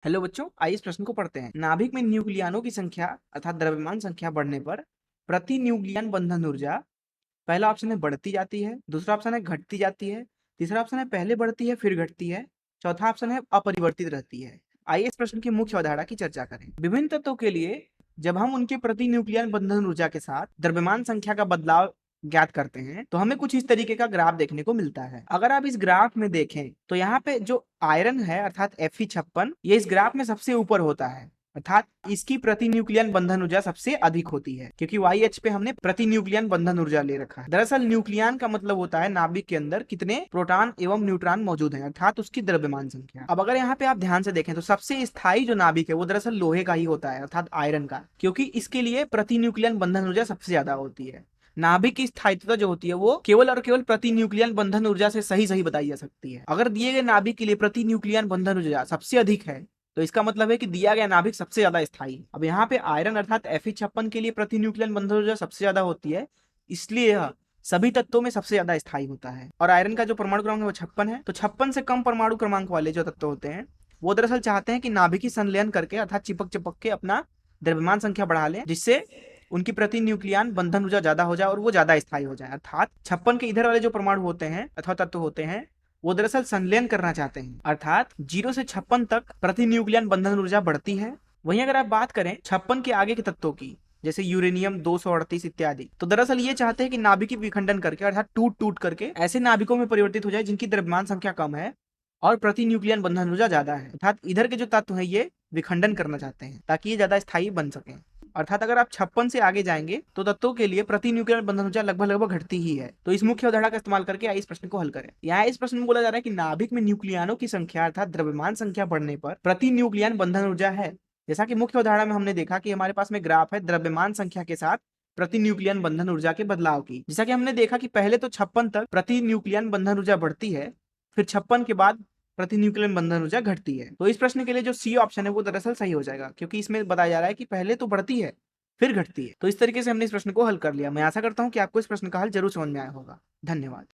Hello बच्चों, आइए इस प्रश्न को पढ़ते हैं। नाभिक में न्यूक्लियनों की संख्या अर्थात द्रव्यमान संख्या बढ़ने पर प्रति न्यूक्लियन बंधन ऊर्जा पहला ऑप्शन है बढ़ती जाती है, दूसरा ऑप्शन है घटती जाती है, तीसरा ऑप्शन है पहले बढ़ती है फिर घटती है, चौथा ऑप्शन है अपरिवर्तित रहती है। आइए इस प्रश्न की मुख्य अवधारणा की चर्चा करें। विभिन्न तत्वों के लिए जब हम उनके प्रति न्यूक्लियन बंधन ऊर्जा के साथ द्रव्यमान संख्या का बदलाव ज्ञात करते हैं तो हमें कुछ इस तरीके का ग्राफ देखने को मिलता है। अगर आप इस ग्राफ में देखें तो यहाँ पे जो आयरन है अर्थात Fe56 ये इस ग्राफ में सबसे ऊपर होता है, अर्थात इसकी प्रति न्यूक्लियन बंधन ऊर्जा सबसे अधिक होती है क्योंकि YH पे हमने प्रति न्यूक्लियन बंधन ऊर्जा ले रखा है। दरअसल न्यूक्लियन का मतलब होता है नाभिक के अंदर कितने प्रोटॉन एवं न्यूट्रॉन मौजूद हैं अर्थात उसकी द्रव्यमान संख्या। अब अगर यहाँ पे आप ध्यान से देखें तो सबसे स्थायी जो नाभिक है वो दरअसल लोहे का ही होता है अर्थात आयरन का, क्योंकि इसके लिए प्रति न्यूक्लियन बंधन ऊर्जा सबसे ज्यादा होती है। नाभिक की स्थायित्वता जो होती है वो केवल और केवल प्रति न्यूक्लियन बंधन ऊर्जा से सही बताई जा सकती है। अगर दिए गए नाभिक के लिए प्रति न्यूक्लियन बंधन ऊर्जा सबसे अधिक है तो इसका मतलब है कि दिया गया नाभिक सबसे ज्यादा स्थायी। अब यहाँ पे आयरन अर्थात Fe56 के लिए प्रति न्यूक्लियन बंधन ऊर्जा सबसे ज्यादा होती है, इसलिए यह सभी तत्वों में सबसे ज्यादा स्थायी होता है। और आयरन का जो परमाणु क्रमांक है वो 56 है, तो 56 से कम परमाणु क्रमांक वाले जो तत्व होते हैं वो दरअसल चाहते हैं कि नाभिकीय संलयन करके अर्थात चिपक चिपक के अपना द्रव्यमान संख्या बढ़ा लें, जिससे उनकी प्रति न्यूक्लियन बंधन ऊर्जा ज्यादा हो जाए और वो ज्यादा स्थायी हो जाए। अर्थात 56 के इधर वाले जो परमाणु होते हैं अथवा तत्व होते हैं वो दरअसल संलयन करना चाहते हैं, अर्थात 0 से 56 तक प्रति न्यूक्लियन बंधन ऊर्जा बढ़ती है। वहीं अगर आप बात करें 56 के आगे के तत्वों की जैसे यूरेनियम 238 इत्यादि, तो दरअसल ये चाहते हैं कि नाभिकीय विखंडन करके अर्थात टूट टूट करके ऐसे नाभिकों में परिवर्तित हो जाए जिनकी द्रव्यमान संख्या कम है और प्रति न्यूक्लियन बंधन ऊर्जा ज्यादा है। अर्थात इधर के जो तत्व है ये विखंडन करना चाहते हैं ताकि ये ज्यादा स्थायी बन सके। अर्थात अगर आप 56 से आगे जाएंगे तो तत्वों के लिए प्रति न्यूक्लियन बंधन ऊर्जा लगभग घटती ही है। तो इस मुख्य अवधारणा का इस्तेमाल करके आइए इस प्रश्न को हल करें। यहाँ इस प्रश्न में बोला जा रहा है कि नाभिक में न्यूक्लियनों की संख्या अर्थात द्रव्यमान संख्या बढ़ने पर प्रति न्यूक्लियन बंधन ऊर्जा है। जैसा कि मुख्य उदाहरण में हमने देखा कि हमारे पास में ग्राफ है द्रव्यमान संख्या के साथ प्रति न्यूक्लियन बंधन ऊर्जा के बदलाव की। जैसा कि हमने देखा कि पहले तो 56 तक प्रति न्यूक्लियन बंधन ऊर्जा बढ़ती है, फिर 56 के बाद प्रति न्यूक्लियन बंधन ऊर्जा घटती है। तो इस प्रश्न के लिए जो सी ऑप्शन है वो दरअसल सही हो जाएगा, क्योंकि इसमें बताया जा रहा है कि पहले तो बढ़ती है फिर घटती है। तो इस तरीके से हमने इस प्रश्न को हल कर लिया। मैं आशा करता हूं कि आपको इस प्रश्न का हल जरूर समझ में आया होगा। धन्यवाद।